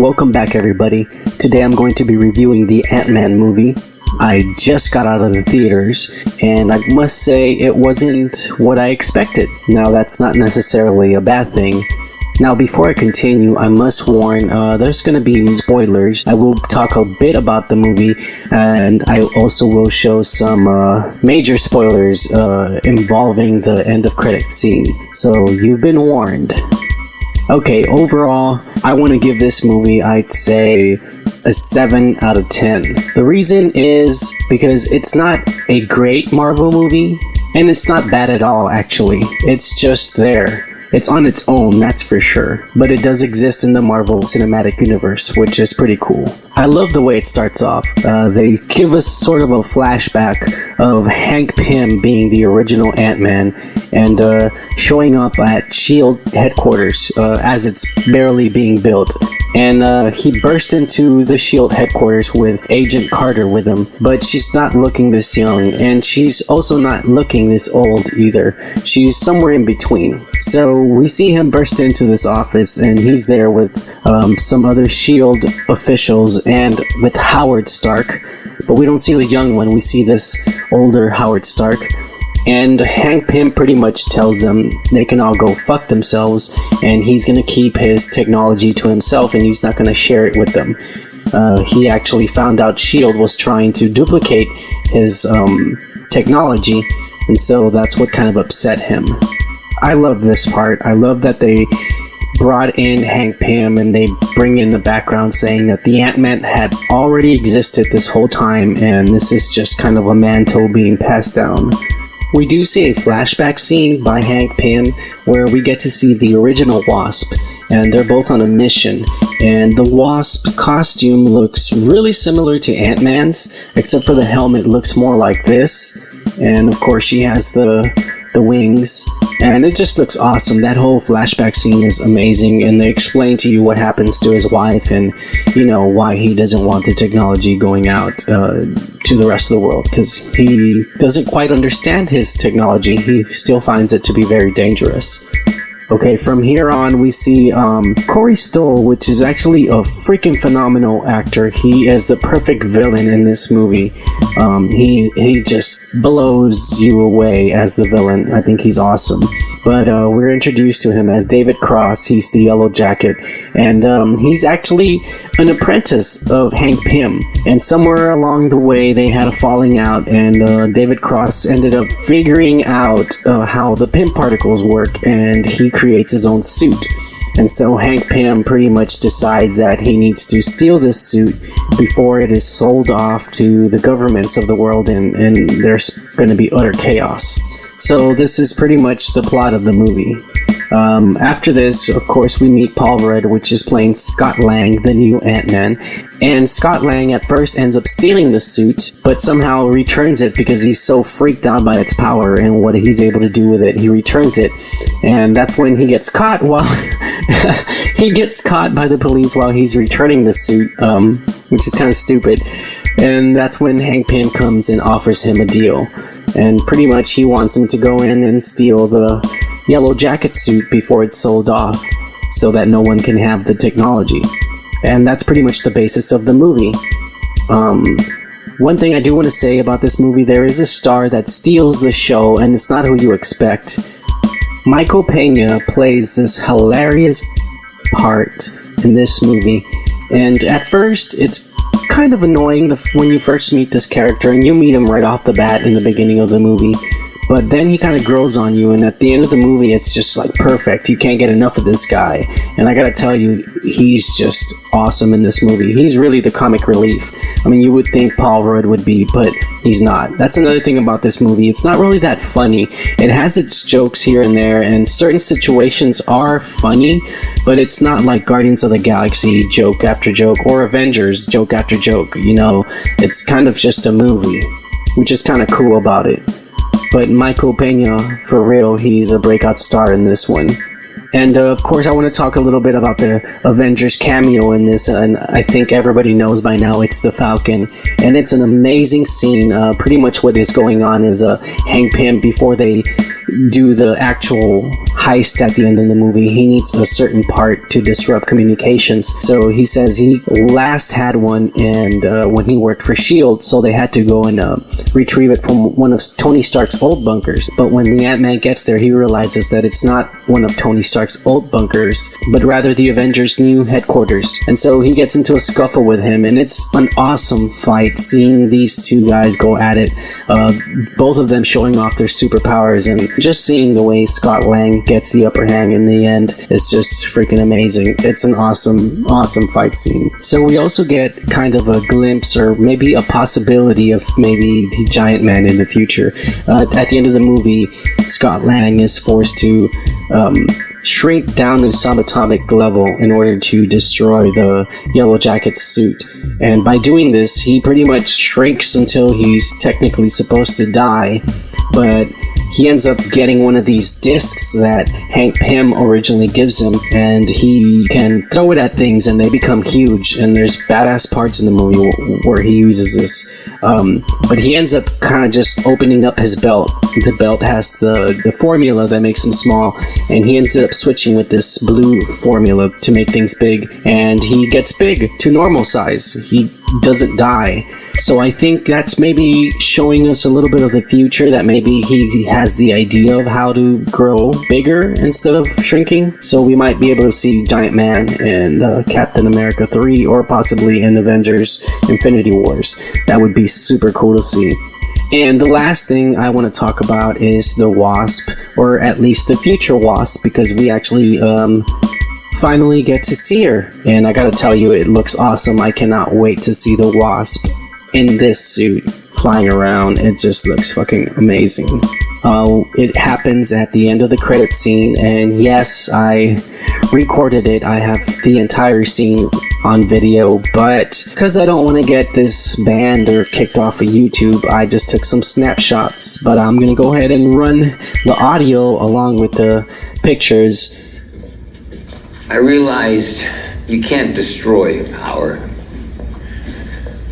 Welcome back, everybody. Today I'm going to be reviewing the Ant-Man movie. I just got out of the theaters, and I must say it wasn't what I expected. Now, that's not necessarily a bad thing. Now, before I continue, I must warn, there's going to be spoilers. I will talk a bit about the movie, and I also will show some major spoilers involving the end of credits scene. So, you've been warned. Okay, overall, I want to give this movie, I'd say, a 7 out of 10. The reason is because it's not a great Marvel movie, and it's not bad at all, actually. It's just there. It's on its own, that's for sure, but it does exist in the Marvel Cinematic Universe, which is pretty cool. I love the way it starts off. They give us sort of a flashback of Hank Pym being the original Ant-Man and showing up at S.H.I.E.L.D. headquarters as it's barely being built. And he burst into the S.H.I.E.L.D. headquarters with Agent Carter with him, but she's not looking this young, and she's also not looking this old either. She's somewhere in between. So we see him burst into this office, and he's there with some other S.H.I.E.L.D. officials and with Howard Stark, but we don't see the young one, we see this older Howard Stark. And Hank Pym pretty much tells them they can all go fuck themselves, and he's gonna keep his technology to himself and he's not gonna share it with them. He actually found out S.H.I.E.L.D. was trying to duplicate his technology, and so that's what kind of upset him. I love this part. I love that they brought in Hank Pym and they bring in the background saying that the Ant-Man had already existed this whole time and this is just kind of a mantle being passed down. We do see a flashback scene by Hank Pym where we get to see the original Wasp, and they're both on a mission, and the Wasp costume looks really similar to Ant-Man's, except for the helmet looks more like this, and of course she has the wings, and it just looks awesome. That whole flashback scene is amazing, and they explain to you what happens to his wife and, you know, why he doesn't want the technology going out to the rest of the world, because he doesn't quite understand his technology. He still finds it to be very dangerous. Okay, from here on we see Corey Stoll, which is actually a freaking phenomenal actor. He is the perfect villain in this movie. He just blows you away as the villain. I think he's awesome. But we're introduced to him as David Cross. He's the Yellow Jacket, and he's actually an apprentice of Hank Pym. And somewhere along the way they had a falling out, and David Cross ended up figuring out how the Pym particles work, and he creates his own suit. And so Hank Pym pretty much decides that he needs to steal this suit before it is sold off to the governments of the world, and there's going to be utter chaos. So this is pretty much the plot of the movie. After this, of course, we meet Paul Rudd, which is playing Scott Lang, the new Ant-Man. And Scott Lang at first ends up stealing the suit, but somehow returns it because he's so freaked out by its power and what he's able to do with it. He returns it, and that's when he gets caught he gets caught by the police while he's returning the suit, which is kind of stupid. And that's when Hank Pym comes and offers him a deal. And pretty much he wants him to go in and steal the Yellow Jacket suit before it's sold off, so that no one can have the technology. And that's pretty much the basis of the movie. One thing I do want to say about this movie, there is a star that steals the show, and it's not who you expect. Michael Pena plays this hilarious part in this movie, and at first it's kind of annoying when you first meet this character, and you meet him right off the bat in the beginning of the movie. But then he kind of grows on you, and at the end of the movie, it's just like perfect. You can't get enough of this guy. And I gotta tell you, he's just awesome in this movie. He's really the comic relief. I mean, you would think Paul Rudd would be, but he's not. That's another thing about this movie. It's not really that funny. It has its jokes here and there, and certain situations are funny, but it's not like Guardians of the Galaxy joke after joke, or Avengers joke after joke. You know, it's kind of just a movie, which is kind of cool about it. But Michael Pena, for real, he's a breakout star in this one. And of course, I want to talk a little bit about the Avengers cameo in this, and I think everybody knows by now it's the Falcon. And it's an amazing scene. Pretty much what is going on is Hank Pym, before they do the actual heist at the end of the movie, he needs a certain part to disrupt communications. So he says he last had one, and when he worked for S.H.I.E.L.D., so they had to go and retrieve it from one of Tony Stark's old bunkers. But when the Ant-Man gets there, he realizes that it's not one of Tony Stark's old bunkers, but rather the Avengers' new headquarters. And so he gets into a scuffle with him, and it's an awesome fight, seeing these two guys go at it, both of them showing off their superpowers, and just seeing the way Scott Lang gets the upper hand in the end is just freaking amazing. It's an awesome fight scene. So we also get kind of a glimpse, or maybe a possibility, of maybe the Giant Man in the future. At the end of the movie, Scott Lang is forced to shrink down to subatomic level in order to destroy the Yellow Jacket's suit. And by doing this, he pretty much shrinks until he's technically supposed to die, but he ends up getting one of these discs that Hank Pym originally gives him, and he can throw it at things and they become huge, and there's badass parts in the movie where he uses this. But he ends up kind of just opening up his belt. The belt has the formula that makes him small, and he ends up switching with this blue formula to make things big, and he gets big to normal size. He doesn't die. So I think that's maybe showing us a little bit of the future, that maybe he has the idea of how to grow bigger instead of shrinking. So we might be able to see Giant Man in Captain America 3, or possibly in Avengers Infinity Wars. That would be super cool to see. And the last thing I want to talk about is the Wasp, or at least the future Wasp, because we actually finally get to see her. And I gotta tell you, it looks awesome. I cannot wait to see the Wasp in this suit flying around. It just looks fucking amazing. It happens at the end of the credit scene, and yes, I recorded it. I have the entire scene on video, but because I don't want to get this banned or kicked off of YouTube, I just took some snapshots. But I'm gonna go ahead and run the audio along with the pictures. I realized you can't destroy power.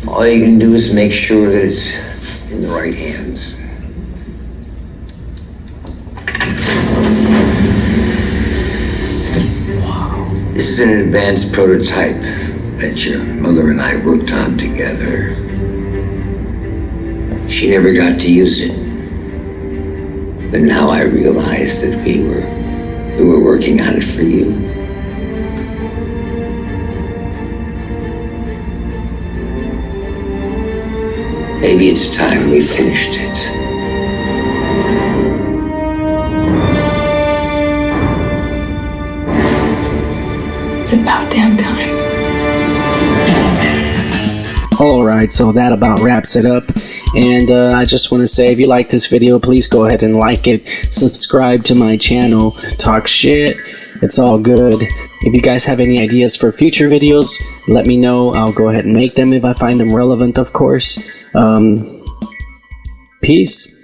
All you can do is make sure that it's in the right hands. Wow. This is an advanced prototype that your mother and I worked on together. She never got to use it. But now I realize that we were working on it for you. Maybe it's time we finished it. It's about damn time. Alright, so that about wraps it up. And I just want to say, if you like this video, please go ahead and like it. Subscribe to my channel. Talk shit. It's all good. If you guys have any ideas for future videos, let me know. I'll go ahead and make them if I find them relevant, of course. Peace.